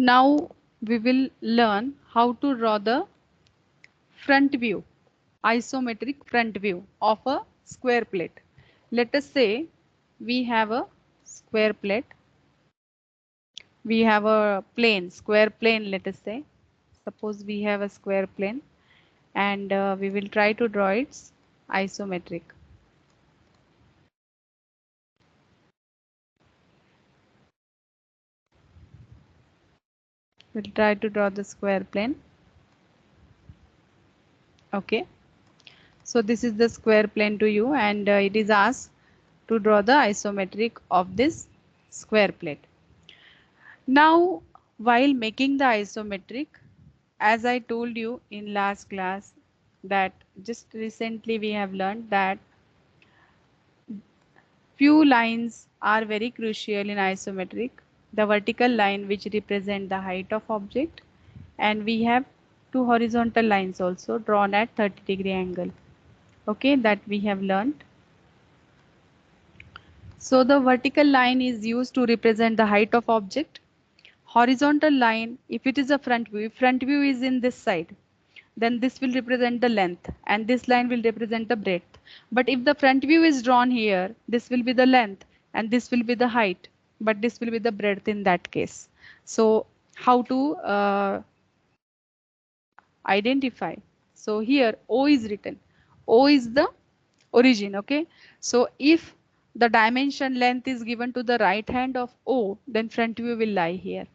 Now we will learn how to draw the front view, isometric front view of a square plate. Let us say we have a square plate. We have a plane, square plane, let us say. Suppose we have a square plane and we will try to draw its isometric. We'll try to draw the square plane. Okay. So this is the square plane to you and it is asked to draw the isometric of this square plate. Now, while making the isometric, as I told you in last class that just recently we have learned that few lines are very crucial in isometric. The vertical line which represent the height of object and we have two horizontal lines also drawn at 30-degree angle. Okay, that we have learned. So the vertical line is used to represent the height of object. Horizontal line, if it is a front view, if front view is in this side, then this will represent the length and this line will represent the breadth. But if the front view is drawn here, this will be the length and this will be the height, but this will be the breadth in that case. So how to identify? So here O is written. O is the origin. Okay. So if the dimension length is given to the right hand of O, then front view will lie here.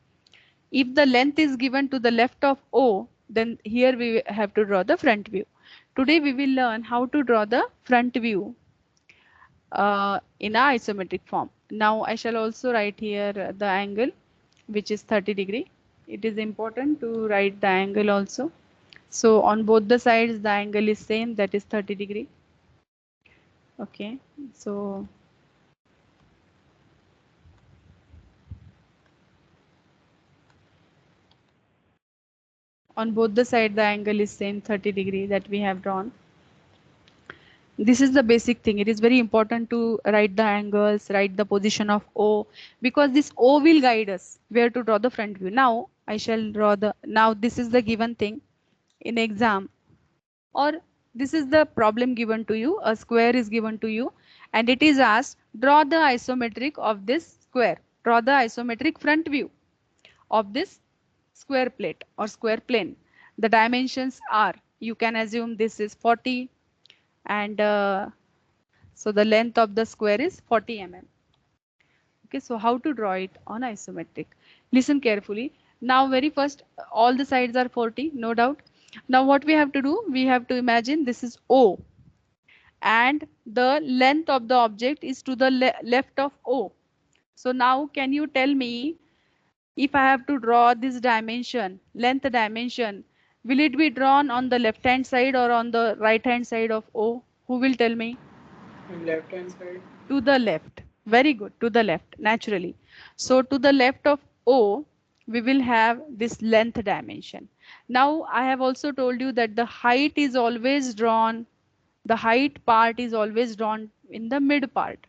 If the length is given to the left of O, then here we have to draw the front view. Today we will learn how to draw the front view in a isometric form. Now I shall also write here the angle which is 30-degree. It is important to write the angle also. So on both the sides the angle is same, that is 30-degree. Okay, so on both the side the angle is same 30-degree that we have drawn. This is the basic thing. It is very important to write the angles, write the position of O, because this O will guide us where to draw the front view. Now I shall draw the, now this is the given thing in exam, or this is the problem given to you. A square is given to you and it is asked draw the isometric of this square. Draw the isometric front view of this square plate or square plane. The dimensions are, you can assume this is 40 and so the length of the square is 40 mm. Okay, so how to draw it on isometric? Listen carefully. Now very first all the sides are 40, no doubt. Now what we have to do? We have to imagine this is O and the length of the object is to the left of O. So now can you tell me, if I have to draw this dimension, length dimension, will it be drawn on the left hand side or on the right hand side of O? Who will tell me? Left hand side. To the left. Very good. To the left, naturally. So to the left of O, we will have this length dimension. Now I have also told you that the height is always drawn, the height part is always drawn in the mid part.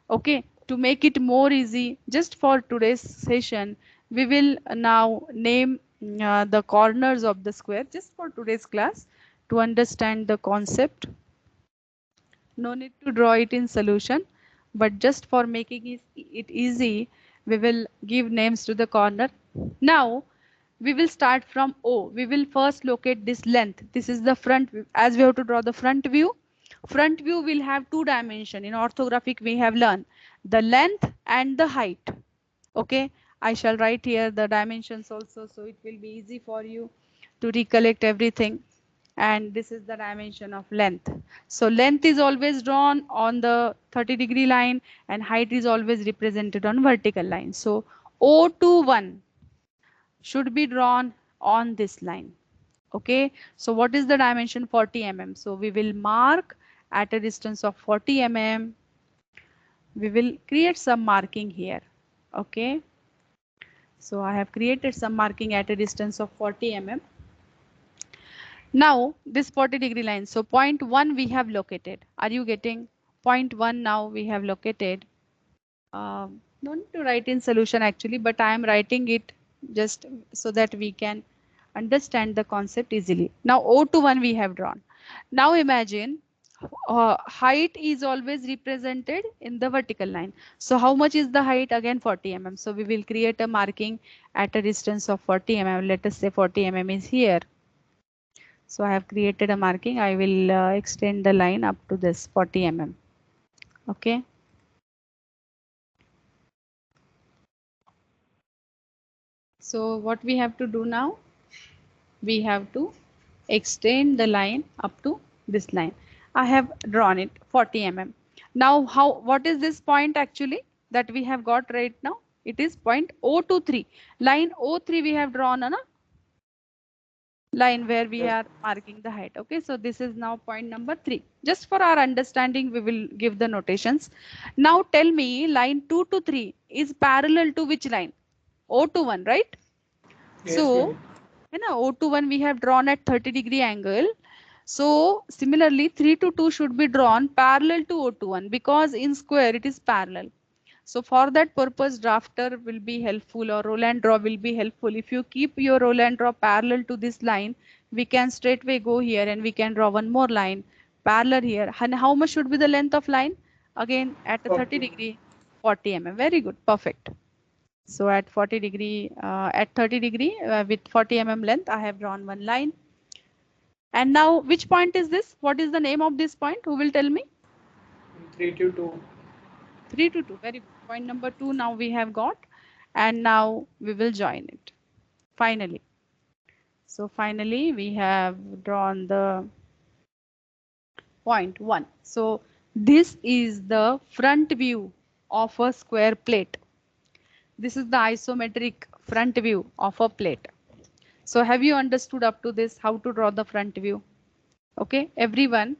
Okay, to make it more easy, just for today's session, we will now name the corners of the square just for today's class to understand the concept. No need to draw it in solution, but just for making it easy, we will give names to the corner. Now we will start from O. We will first locate this length. This is the front view. As we have to draw the front view, front view will have two dimension. In orthographic we have learned the length and the height. Okay, I shall write here the dimensions also, so it will be easy for you to recollect everything. And this is the dimension of length. So length is always drawn on the 30-degree line and height is always represented on vertical line. So O to 1 should be drawn on this line. Okay, so what is the dimension? 40 mm. So we will mark at a distance of 40 mm. We will create some marking here. Okay, so I have created some marking at a distance of 40 mm. Now this 40-degree line, so point 1 we have located. Are you getting? Point 1 now we have located. No need to write in solution actually, but I am writing it just so that we can understand the concept easily. Now O to 1 we have drawn. Now imagine height is always represented in the vertical line. So how much is the height? Again 40 mm. So we will create a marking at a distance of 40 mm. Let us say 40 mm is here. So I have created a marking. I will extend the line up to this 40 mm. Okay. So what we have to do now? We have to extend the line up to this line. I have drawn it 40 mm. Now what is this point actually that we have got right now? It is point O23. Line O3 we have drawn on a line where we Yes. are marking the height. Okay, so this is now point number 3. Just for our understanding, we will give the notations. Now tell me line 2 to 3 is parallel to which line? O to 1, right? Yes, So, ma'am. O to 1 we have drawn at 30-degree angle. So similarly 3 to 2 should be drawn parallel to O to 1 because in square it is parallel. So for that purpose, drafter will be helpful or roll and draw will be helpful. If you keep your roll and draw parallel to this line, we can straightway go here and we can draw one more line parallel here. And how much should be the length of line? Again at a 30 40. degree, 40 mm. Very good, perfect. So at 40 degree, at 30 degree with 40 mm length, I have drawn one line. And now which point is this? What is the name of this point? Who will tell me? 3 to 2. 3 to 2. Very good. Point number 2 now we have got. And now we will join it. Finally. So finally we have drawn the point 1. So this is the front view of a square plate. This is the isometric front view of a plate. So have you understood up to this how to draw the front view? Okay, everyone,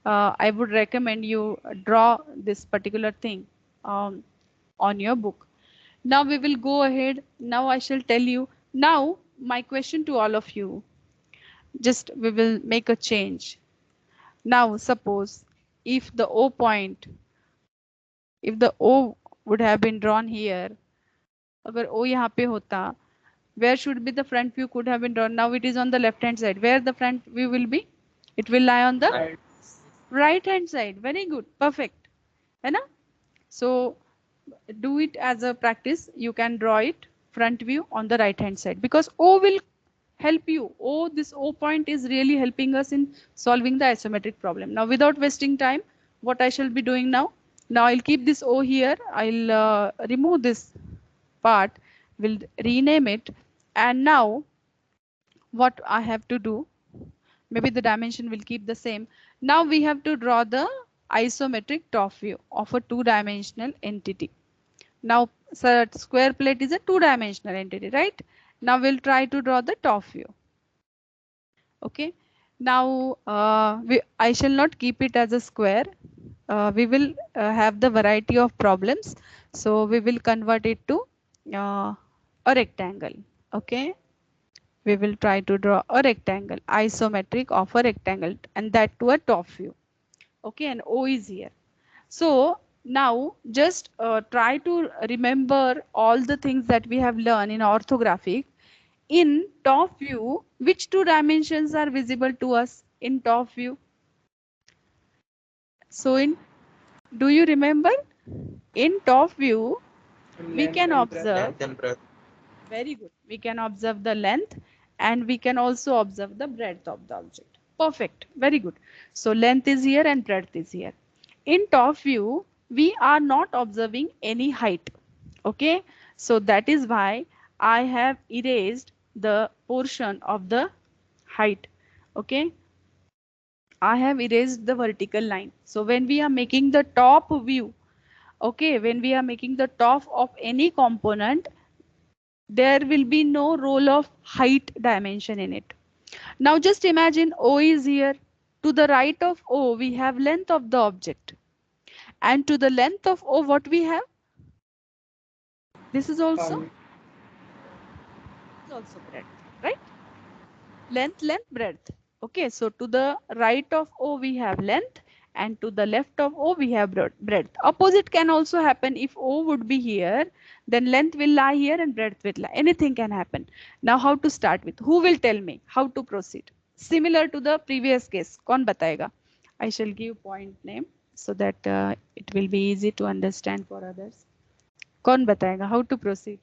I would recommend you draw this particular thing um, on your book. Now we will go ahead. Now I shall tell you. Now my question to all of you, just we will make a change. Now suppose if the O point, if the O would have been drawn here, अगर O यहाँ पे होता, where should be the front view could have been drawn? Now it is on the left hand side. Where the front view will be? It will lie on the Right. right hand side. Very good, perfect. है ना? So do it as a practice. You can draw it front view on the right hand side because O will help you. This O point is really helping us in solving the isometric problem. Now without wasting time, what I shall be doing now? Now I'll keep this O here. I'll remove this part. We'll rename it. And now what I have to do, maybe the dimension will keep the same. Now we have to draw the isometric top view of a two-dimensional entity. Now, square plate is a two-dimensional entity, right? Now we'll try to draw the top view. Okay. Now I shall not keep it as a square. We will have the variety of problems. So we will convert it to a rectangle. Okay. We will try to draw a rectangle, isometric of a rectangle, and that to a top view. Okay. And O is here. So now just try to remember all the things that we have learned in orthographic. In top view, which two dimensions are visible to us in top view? So do you remember? In top view, we Length can and breadth. observe, very good. We can observe the length and we can also observe the breadth of the object. Perfect. Very good. So length is here and breadth is here. In top view, we are not observing any height. Okay. So that is why I have erased the portion of the height. Okay. I have erased the vertical line. So when we are making the top view, okay, when we are making the top of any component, there will be no role of height dimension in it. Now just imagine O is here. To the right of O, we have length of the object. And to the length of O, what we have? This is also breadth, right? Length, breadth. Okay, so to the right of O, we have length. and to the left of O we have breadth. Opposite can also happen. If O would be here, then length will lie here and breadth will lie. Anything can happen. Now how to start with? Who will tell me how to proceed? Similar to the previous case. कौन बताएगा? I shall give point name so that it will be easy to understand for others. कौन बताएगा how to proceed?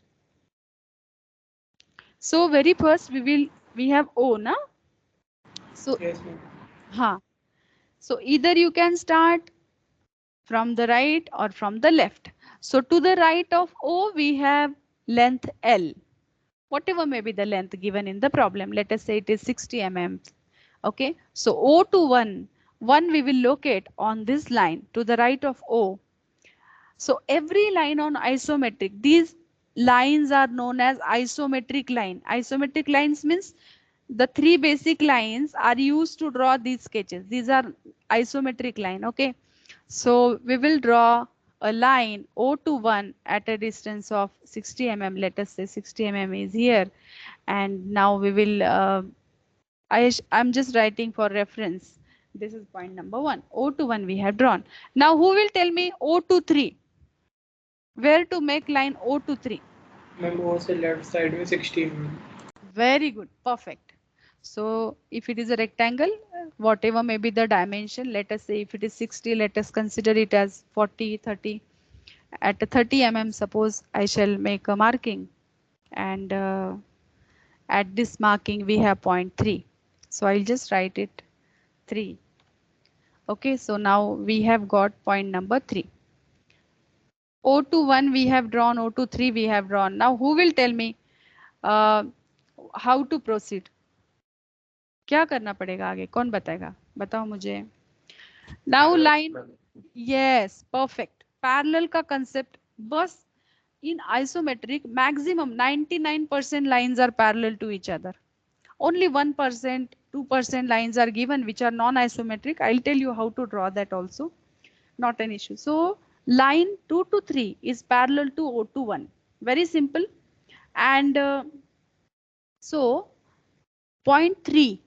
So very first we have O na. So Yes, ma'am. हाँ. So either you can start from the right or from the left. So to the right of O we have length L. Whatever may be the length given in the problem. Let us say it is 60 mm. Okay. So O to 1 we will locate on this line to the right of O. So every line on isometric, these lines are known as isometric line. Isometric lines means the three basic lines are used to draw these sketches. These are isometric line. Okay. So we will draw a line O to 1 at a distance of 60 mm. Let us say 60 mm is here. And now we will, I'm just writing for reference. This is point number 1. O to 1 we have drawn. Now who will tell me O to 3? Where to make line O to 3? Ma'am, O से left side में 60 mm. Very good. Perfect. So if it is a rectangle, whatever may be the dimension, let us say if it is 60, let us consider it as 40, 30. At 30 mm, suppose I shall make a marking, and at this marking we have point 3. So I'll just write it 3. Okay, so now we have got point number 3. O to 1 we have drawn, O to 3 we have drawn. Now who will tell me uh, how to proceed? क्या करना पड़ेगा आगे? कौन बताएगा? बताओ मुझे. Now line, yes, perfect. Parallel का concept, बस in isometric maximum 99% lines are parallel to each other. Only 1%, 2% lines are given which are non-isometric. I'll tell you how to draw that also. Not an issue. So line 2 to 3 is parallel to O to 1. Very simple. And so point 3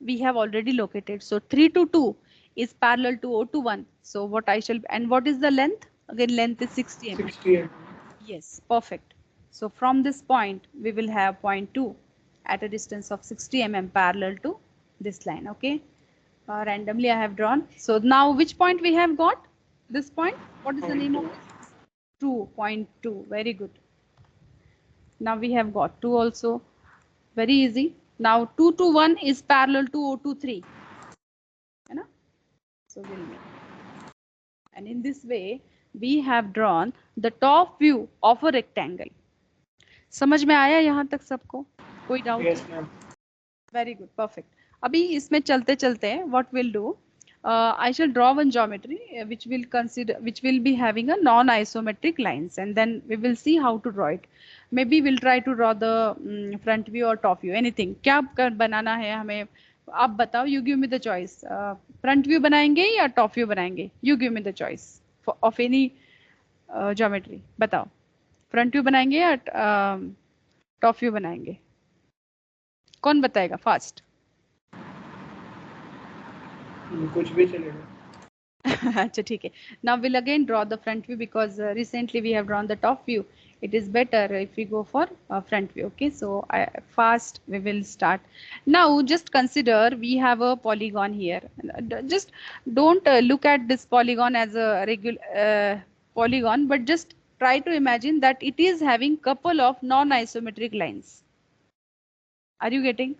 we have already located. So 3 to 2 is parallel to O to 1. So what I shall, and what is the length? Again, length is 60 mm. 60 mm. Yes, perfect. So from this point, we will have point 2 at a distance of 60 mm parallel to this line. Okay. Randomly I have drawn. So now which point we have got? This point. What is the name of it? 2.2. Very good. Now we have got 2 also. Very easy. Now 2 to 1 is parallel to O to 3. You know? So we'll make. And in this way, we have drawn the top view of a rectangle. समझ में आया यहाँ तक सबको? कोई doubt? Yes, ma'am. Very good, perfect. अभी इसमें चलते चलते हैं, what we'll do? I shall draw one geometry which will be having a non-isometric lines, and then we will see how to draw it. Maybe we'll try to draw the front view or top view, anything. क्या बनाना है हमें? आप बताओ. You give me the choice. Front view बनाएंगे या top view बनाएंगे? You give me the choice of any geometry. बताओ. Front view बनाएंगे या top view बनाएंगे? कौन बताएगा फास्ट? कुछ भी चलेगा. अच्छा ठीक है. Now we'll again draw the front view because recently we have drawn the top view. It is better if we go for front view. Okay, so fast we will start. Now just consider we have a polygon here. Just don't look at this polygon as a regular polygon, but just try to imagine that it is having couple of non-isometric lines. Are you getting?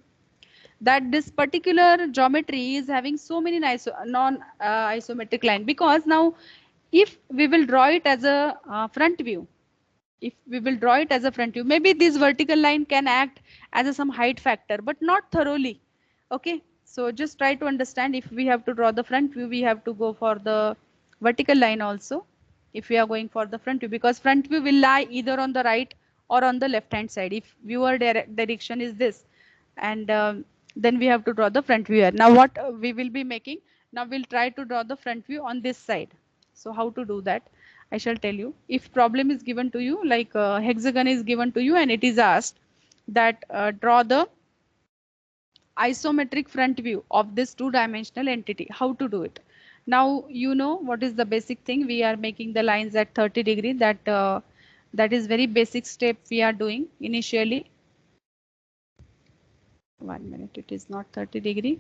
That this particular geometry is having so many non-isometric line, because now if we will draw it as a front view, maybe this vertical line can act as some height factor, but not thoroughly. Okay, so just try to understand, if we have to draw the front view, we have to go for the vertical line also, if we are going for the front view, because front view will lie either on the right or on the left hand side if viewer direction is this, and then we have to draw the front view here. Now what we will be making, now we'll try to draw the front view on this side. So how to do that, I shall tell you. If problem is given to you, like hexagon is given to you and it is asked that draw the isometric front view of this two-dimensional entity, how to do it? Now you know what is the basic thing. We are making the lines at 30 degree. That is very basic step we are doing initially. 1 minute, it is not 30 degree.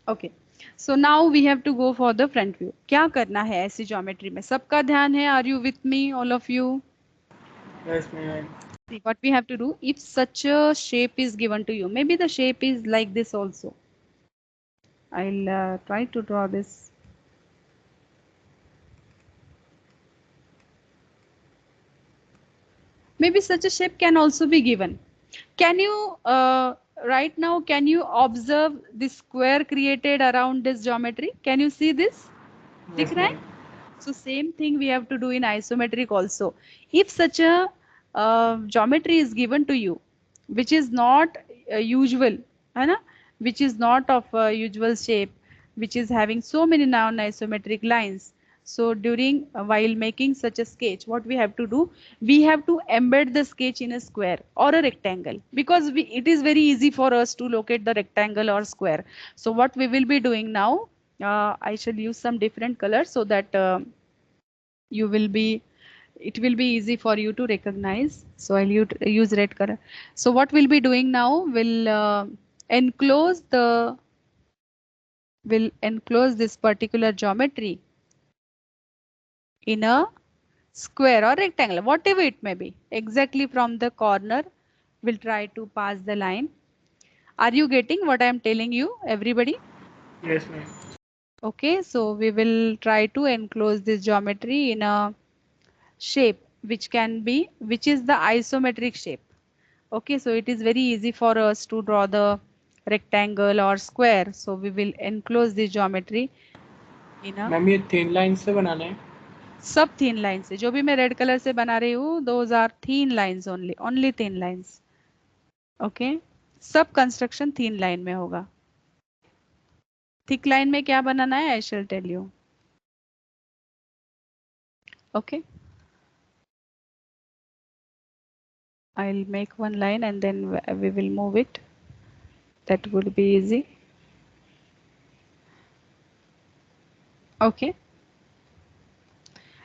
Okay, so now we have to go for the front view. क्या करना है ऐसी geometry में? सबका ध्यान है? Are you with me, all of you? Yes, ma'am. See what we have to do. If such a shape is given to you, maybe the shape is like this also. I'll try to draw this. Maybe such a shape can also be given. Can you right now, can you observe the square created around this geometry? Can you see this? Yes, दिख रहा है? ma'am. So same thing we have to do in isometric also. If such a geometry is given to you, which is not usual, है ना? Which is not of usual shape, which is having so many non-isometric lines. So during while making such a sketch, what we have to do, we have to embed the sketch in a square or a rectangle, because it is very easy for us to locate the rectangle or square. So what we will be doing now, I shall use some different colors so that you will be it will be easy for you to recognize. So I'll use red color. So what we'll be doing now, enclose the will enclose this particular geometry in a square or rectangle, whatever it may be. Exactly from the corner we'll try to pass the line. Are you getting what I am telling you, everybody? Yes, ma'am. Okay, so we will try to enclose this geometry in a shape which is the isometric shape. Okay, so it is very easy for us to draw the rectangle or square. So we will enclose this geometry in a ma'am ये thin line से बनाना है. सब thin lines से, जो भी मैं red colour से बना रही हूँ, those are thin lines only thin lines. Okay, सब कंस्ट्रक्शन thin लाइन में होगा. थिक लाइन में क्या बनाना है, I shall tell you. Okay, I'll make one line and then we will move it. That would be easy. Okay.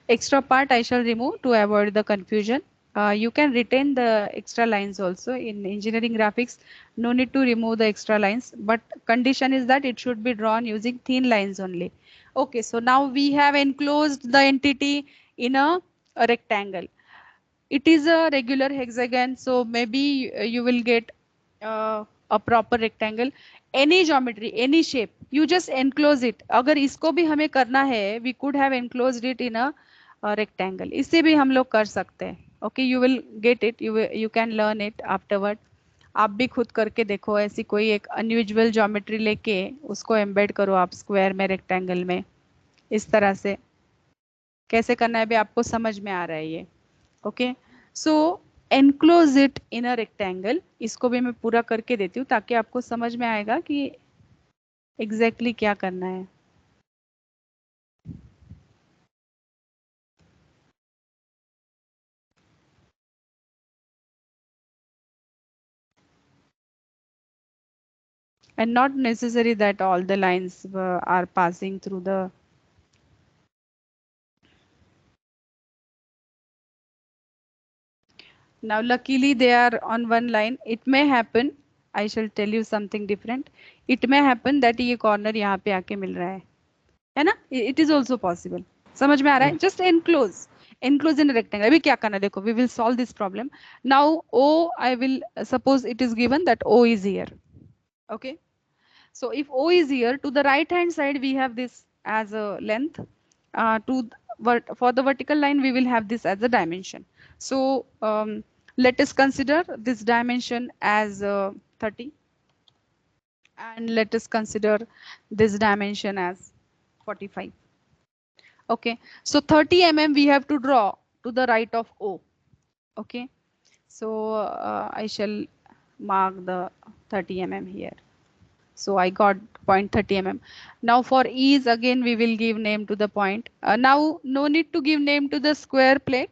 Extra part I shall remove to avoid the confusion. You can retain the extra lines also in engineering graphics. No need to remove the extra lines, but condition is that it should be drawn using thin lines only. Okay, so now we have enclosed the entity in a rectangle. It is a regular hexagon, so maybe you will get a proper rectangle. Any geometry, any shape, you just enclose it. अगर इसको भी हमें करना है, we could have enclosed it in a rectangle. इससे भी हम लोग कर सकते हैं. Okay, you will get it. You can learn it afterward. आप भी खुद करके देखो, ऐसी कोई एक अनयूजुअल ज्योमेट्री लेके उसको एम्बेड करो आप स्क्वायर में, रेक्टेंगल में, इस तरह से. कैसे करना है भी आपको समझ में आ रहा है ये. Okay, so enclose it in a rectangle. इसको भी मैं पूरा करके देती हूँ ताकि आपको समझ में आएगा कि एग्जैक्टली क्या करना है. And not necessary that all the lines are passing through the. Now luckily they are on one line. It may happen, I shall tell you something different. It may happen that ये corner यहाँ पे आके मिल रहा है ना? It is also possible. समझ में आ रहा है? Just enclose in a rectangle. अभी क्या करना है देखो, we will solve this problem. Now O, I will suppose it is given that O is here. Okay. So if O is here, to the right hand side we have this as a length. For the vertical line we will have this as a dimension. So let us consider this dimension as 30, and let us consider this dimension as 45. Okay, so 30 mm we have to draw to the right of O. Okay, so I shall mark the 30 mm here. So I got point 30 mm. Now for ease, again we will give name to the point. Now no need to give name to the square plate,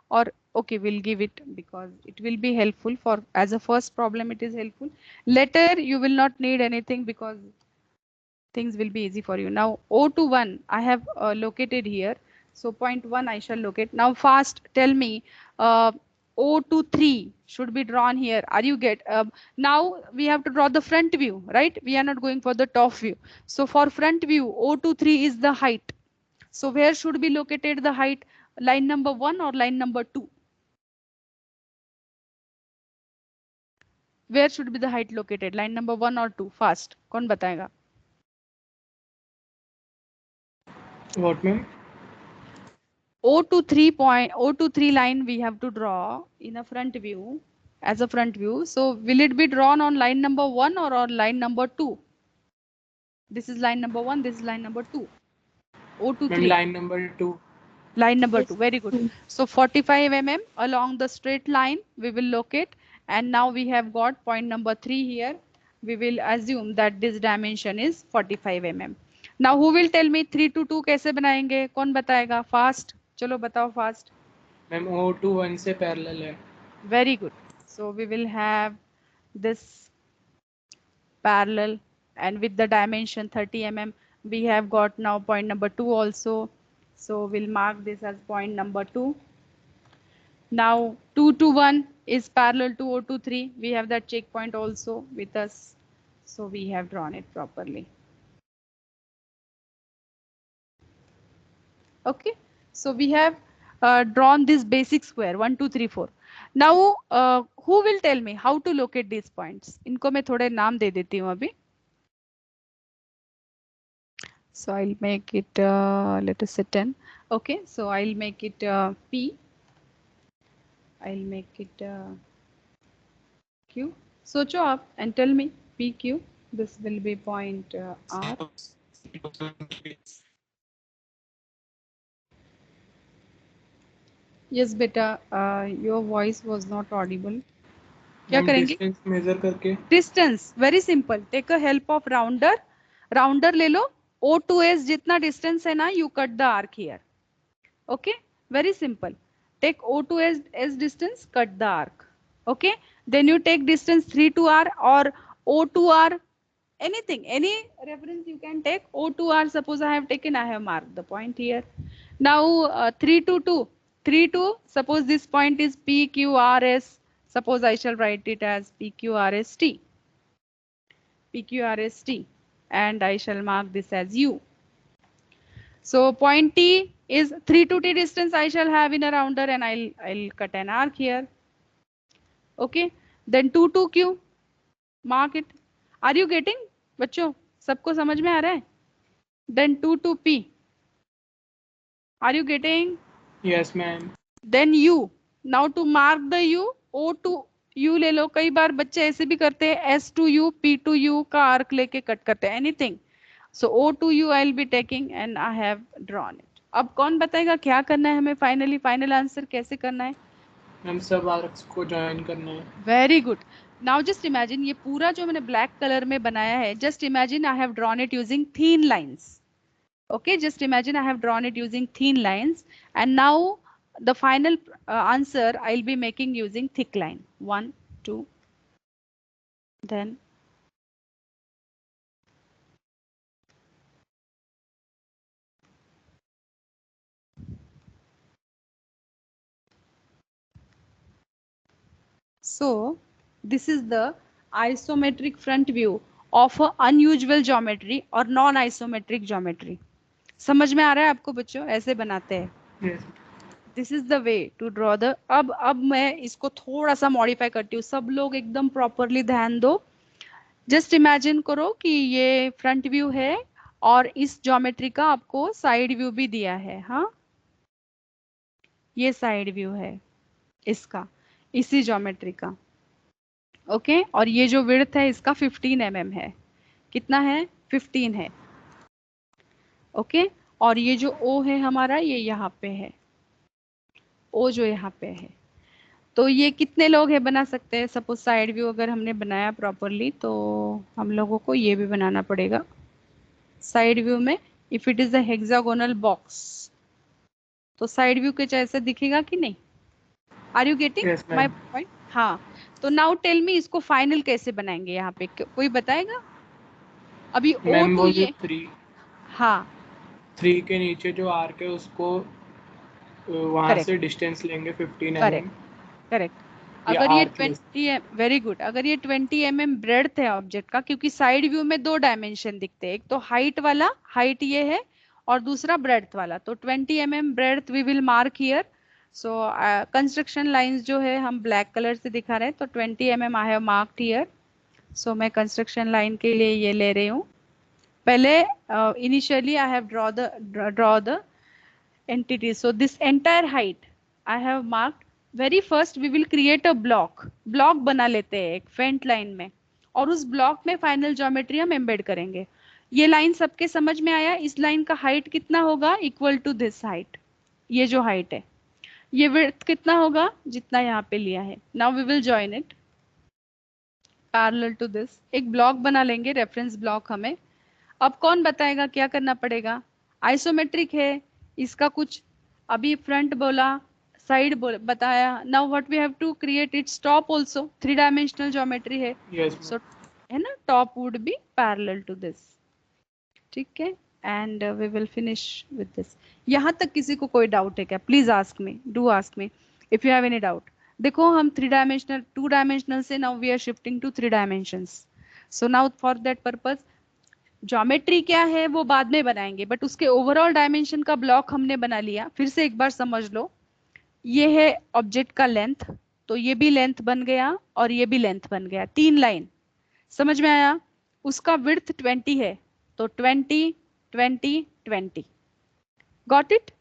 or Okay, we'll give it because it will be helpful for as a first problem. It is helpful. Later you will not need anything because things will be easy for you. Now O to 1 I have located here. So point 1 I shall locate. Now fast tell me uh, O to 3 should be drawn here. Are you get now we have to draw the front view, right? We are not going for the top view. So for front view O to 3 is the height. So where should be located the height? Line number 1 or line number 2? Where should be the height located? Line number 1 or 2? Fast. कौन बताएगा? What, ma'am? O to 3 line we have to draw in a front view as a front view. So will it be drawn on line number 1 or on line number 2? This is line number 1, this is line number 2. O to Ma'am, 3. line number 2. Line number 2. Very good. So 45 mm along the straight line we will locate, and now we have got point number 3 here. We will assume that this dimension is 45 mm. Now who will tell me 3 to 2 कैसे बनाएंगे? कौन बताएगा? Fast. चलो बताओ fast. Ma'am, O to 1 से parallel है. Very good. So we will have this parallel, and with the dimension 30 mm we have got now point number 2 also. So we'll mark this as point number 2. Now 2 to 1 is parallel to O to 3. We have that checkpoint also with us. So we have drawn it properly. Okay. So we have drawn this basic square 1, 2, 3, 4. Now who will tell me how to locate these points? इनको मैं थोड़े नाम दे देती हूँ अभी. So I'll make it let us say 10. Okay. So I'll make it P. I'll make it Q. सोचो आप and tell me PQ. This will be point R. Yes, beta. Your voice was not audible. क्या Ma'am, करेंगे? distance measure करके. Distance. Very simple. Take a help of rounder. Rounder ले लो. O to S जितना distance है ना, you cut the arc here. Okay. Very simple. Take O to S distance, cut the arc. Okay. Then you take distance 3 to R or O to R. Anything, any reference you can take. O to R, suppose I have taken, I have marked the point here. Now 3 to 2. 3 to, suppose this point is PQRS. Suppose I shall write it as PQRST. PQRST. And I shall mark this as U. So point T is 3 to T distance I shall have in a rounder, and I'll cut an arc here. Okay. Then 2 to Q. Mark it. Are you getting? बच्चों सबको समझ में आ रहा है? Then 2 to P. Are you getting? Yes, ma'am. Then U. Now to mark the U, O to U ले लो. कई बार बच्चे ऐसे भी करते हैं, S to U, P to U का आर्क लेके कट करते हैं. Anything. So O to U I'll be taking and I have drawn it. अब कौन बताएगा क्या करना है हमें? फाइनली फाइनल आंसर कैसे करना है? हम सब आर्क्स को ज्वाइन करना है. Very good. Now just imagine, ये पूरा जो मैंने ब्लैक कलर में बनाया है, just imagine I have drawn it using thin lines. Okay, just imagine I have drawn it using thin lines, and now the final answer I'll be making using thick line. 1, 2, then so this is the isometric front view of a unusual geometry or non-isometric geometry. समझ में आ रहा है आपको बच्चों? ऐसे बनाते हैं. Yes. This is the way to draw the. अब मैं इसको थोड़ा सा मॉडिफाई करती हूँ. सब लोग एकदम प्रॉपरली ध्यान दो. जस्ट इमेजिन करो कि ये फ्रंट व्यू है और इस ज्योमेट्री का आपको साइड व्यू भी दिया है. हाँ, ये साइड व्यू है इसका, इसी ज्योमेट्री का. ओके. और ये जो विड्थ है इसका 15 mm है. कितना है? 15 है. ओके. और ये जो O है हमारा, ये यहाँ पे है. O जो यहाँ पे है. तो ये कितने लोग है बना सकते हैं? सपोज साइड व्यू अगर हमने बनाया प्रॉपरली तो हम लोगों को ये भी बनाना पड़ेगा. साइड व्यू में if it is a hexagonal box, तो साइड व्यू के जैसे दिखेगा कि नहीं? Are you getting yes my ma'am. Point? हाँ, तो नाउ टेल मी इसको फाइनल कैसे बनाएंगे यहाँ पे, कोई बताएगा? अभी ओ मैम टू वो जो ये, हाँ 3 के नीचे जो आर्क है उसको वहाँ करेक्ट से डिस्टेंस लेंगे 15 करेक्ट mm करेक्ट। या अगर ये आर्क लेस। 20 वेरी गुड, अगर ये 20 ब्रेड्थ है ऑब्जेक्ट का, क्योंकि साइड व्यू में दो डायमेंशन दिखते हैं, एक तो हाइट वाला, हाइट ये है, और दूसरा ब्रेड्थ वाला, तो 20 breadth we will mark here. So construction lines जो है हम ब्लैक कलर से दिखा रहे हैं, तो 20 आई हैव मार्क्ड हियर। सो मैं कंस्ट्रक्शन लाइन के लिए ये ले रही हूँ। पहले initially I have draw the entity. So this entire height I have marked. Very first we will create a block. Block बना लेते हैं एक फेंट लाइन में, और उस ब्लॉक में फाइनल ज्योमेट्री हम एम्बेड करेंगे। ये लाइन सबके समझ में आया? इस लाइन का हाइट कितना होगा? इक्वल टू दिस हाइट, ये जो हाइट है। ये विड्थ कितना होगा? जितना यहाँ पे लिया है। Now we will join it parallel to this. एक ब्लॉक बना लेंगे, रेफरेंस ब्लॉक हमें। अब कौन बताएगा क्या करना पड़ेगा? आइसोमेट्रिक है, इसका कुछ अभी फ्रंट बोला, साइड बताया। Now what we have to create its top also, 3 dimensional geometry है। Yes so ma'am. है ना, top would be parallel to this. ठीक है, and we will finish with this. यहाँ तक किसी को कोई डाउट है क्या? Please ask me, do ask me if you have any doubt. देखो हम 3 डायमेंशनल 2 डायमेंशनल से now we are shifting to 3 dimensions. So now for that purpose geometry क्या है वो बाद में बनाएंगे, बट उसके ओवरऑल डायमेंशन का ब्लॉक हमने बना लिया। फिर से एक बार समझ लो, ये है ऑब्जेक्ट का लेंथ, तो ये भी लेंथ बन गया और ये भी लेंथ बन गया, 3 लाइन। समझ में आया? उसका विड्थ 20 है, तो 20 20 20। Got it?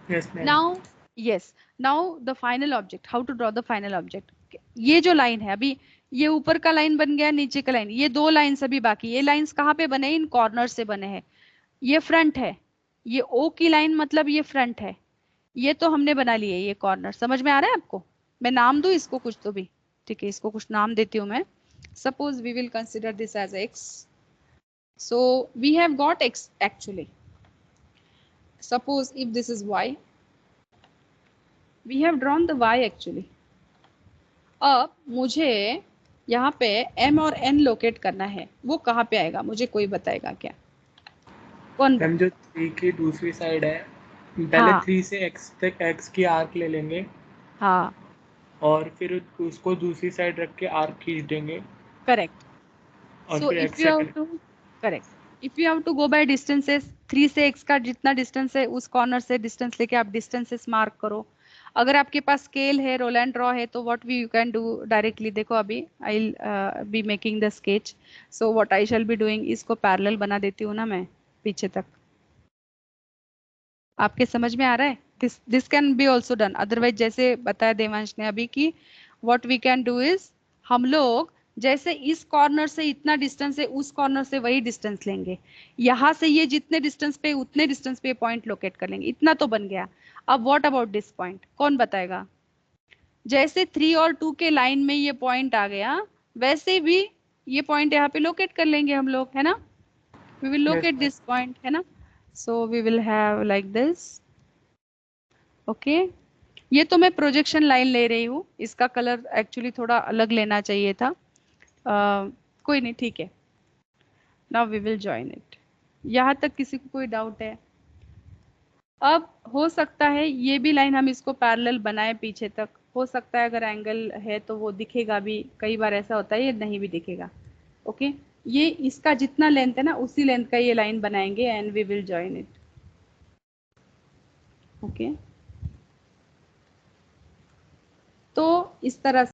Yes ma'am. Now yes, now the final object, how to draw the final object. ये जो लाइन है अभी, ये ऊपर का लाइन बन गया, नीचे का लाइन, ये 2 लाइन्स अभी बाकी। ये लाइन्स कहाँ पे बने? इन कॉर्नर से बने हैं। ये फ्रंट है, ये ओ की लाइन मतलब ये फ्रंट है। ये तो हमने बना लिए ये कॉर्नर। समझ में आ रहा है आपको? मैं नाम दूं इसको कुछ तो भी? ठीक है, इसको कुछ नाम देती हूँ मैं। Suppose we will consider this as X. So we have got X actually. Suppose if this is Y, we have drawn the Y actually. अब मुझे यहाँ पे m और n लोकेट करना है, वो कहाँ पे आएगा? मुझे कोई बताएगा क्या? कौन मैम जो 3 की दूसरी साइड है, पहले हाँ 3 से x तक x की आर्क ले लेंगे हाँ, और फिर उसको दूसरी साइड रख के आर्क खींच देंगे करेक्ट। और सो फिर इफ x यू से have to, correct, if you have to go by distances, 3 से x का जितना डिस्टेंस है उस कॉर्नर से डिस्टेंस लेके आप डिस्टेंसेस मार्क करो। अगर आपके पास स्केल है, रोल एंड ड्रॉ है, तो what we you can do directly. देखो अभी I will be making the sketch. So what I shall be doing, इसको पैरेलल बना देती हूँ ना मैं पीछे तक। आपके समझ में आ रहा है? This can be also done otherwise, जैसे बताया देवांश ने अभी कि what we can do is, हम लोग जैसे इस कॉर्नर से इतना डिस्टेंस है, उस कॉर्नर से वही डिस्टेंस लेंगे। यहां से ये जितने डिस्टेंस पे उतने डिस्टेंस पे पॉइंट लोकेट कर लेंगे। इतना तो बन गया। अब व्हाट अबाउट दिस पॉइंट, कौन बताएगा? जैसे 3 और 2 के लाइन में ये पॉइंट आ गया, वैसे भी ये पॉइंट यहाँ पे लोकेट कर लेंगे हम लोग, है ना? We will yes locate ma'am. This point, है ना? So we will have like this. Okay, ये तो मैं प्रोजेक्शन लाइन ले रही हूँ, इसका कलर एक्चुअली थोड़ा अलग लेना चाहिए था। कोई नहीं, ठीक है। Now we will join it. यहाँ तक किसी को कोई डाउट है? अब हो सकता है ये भी लाइन हम इसको पैरेलल बनाए पीछे तक, हो सकता है अगर एंगल है तो वो दिखेगा भी, कई बार ऐसा होता है ये नहीं भी दिखेगा। ओके, ये इसका जितना लेंथ है ना उसी लेंथ का ये लाइन बनाएंगे and we will join it. Okay, तो इस तरह